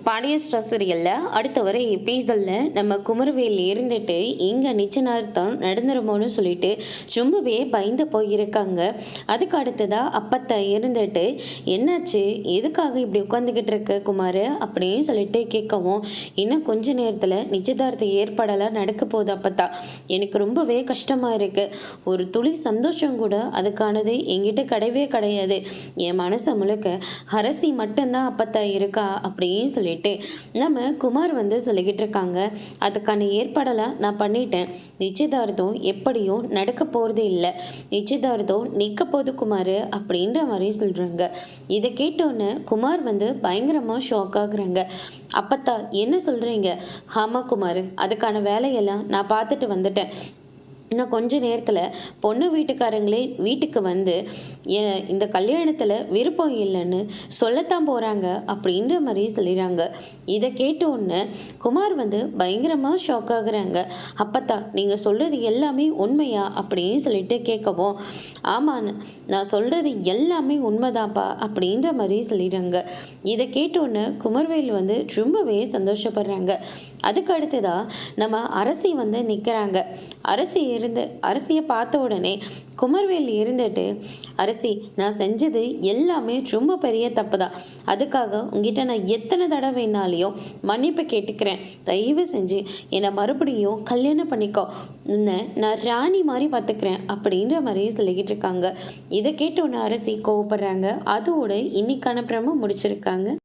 Pandya star சீரியல்ல அடுத்த வர எபிசோடில் நம்ம குமரவேல் இருந்துட்டு இங்கே நிச்சயதார்த்தம் நடந்துருமோன்னு சொல்லிட்டு ரொம்பவே பயந்து போயிருக்காங்க. அதுக்கு அடுத்ததாக அப்பத்தை இருந்துட்டு என்னாச்சு, எதுக்காக இப்படி உட்காந்துக்கிட்டு இருக்க குமார் அப்படின்னு சொல்லிட்டு கேட்கவும், இன்னும் கொஞ்ச நேரத்தில் நிச்சயதார்த்த ஏற்பாடெல்லாம் நடக்க போகுது அப்பத்தா, எனக்கு ரொம்பவே கஷ்டமாக இருக்குது. ஒரு துளி சந்தோஷம் கூட அதுக்கானது என்கிட்ட கிடையவே கிடையாது. என் மனசை முழுக்க அரசி மட்டும்தான் அப்பத்தா இருக்கா அப்படின்னு சொல்லிட்டு நம்ம குமார் சொல்லிக்கிட்டு இருக்காங்க. அதுக்கான ஏற்பாடெல்லாம் நான் பண்ணிட்டேன். நிச்சயதார்த்தம் எப்படியும் நடக்க போகிறது இல்லை, நிச்சயதார்த்தம் நிற்க போகுது குமார் அப்படின்ற மாதிரி சொல்கிறாங்க. இதை கேட்டோன்னே குமார் பயங்கரமாக ஷாக் ஆகுறாங்க. அப்பத்தா என்ன சொல்கிறீங்க? ஆமாம் குமார், அதுக்கான வேலையெல்லாம் நான் பார்த்துட்டு வந்துட்டேன். இன்னும் கொஞ்ச நேரத்தில் பொண்ணு வீட்டுக்காரங்களே வீட்டுக்கு இந்த கல்யாணத்தில் விருப்பம் இல்லைன்னு சொல்லத்தான் போகிறாங்க அப்படின்ற மாதிரி சொல்லிடுறாங்க. இதை கேட்டோன்னு குமார் பயங்கரமாக ஷாக் ஆகுறாங்க. அப்பத்தா நீங்கள் சொல்கிறது எல்லாமே உண்மையா அப்படின்னு சொல்லிட்டு கேட்கவும், ஆமான்னு நான் சொல்கிறது எல்லாமே உண்மைதான்ப்பா அப்படின்ற மாதிரி சொல்லிடுறாங்க. இதை கேட்டோன்னு குமர்வேல் ரொம்பவே சந்தோஷப்படுறாங்க. அதுக்கு அடுத்ததாக நம்ம அரசி நிற்கிறாங்க. அரசியை பார்த்த உடனே குமர்வேல் இருந்துட்டு, அரசி நான் செஞ்சது எல்லாமே ரொம்ப பெரிய தப்பு தான். அதுக்காக உங்ககிட்ட நான் எத்தனை தடவை வேணாலையும் மன்னிப்பு கேட்டுக்கிறேன். தயவு செஞ்சு என்னை மறுபடியும் கல்யாணம் பண்ணிக்கோ, உன்னை நான் ராணி மாதிரி பார்த்துக்கிறேன் அப்படின்ற மாதிரி சொல்லிக்கிட்டு இருக்காங்க. இதை கேட்டோன்னே அரசி கோவப்படுறாங்க. அதோட இன்னைக்கான பிரம முடிச்சிருக்காங்க.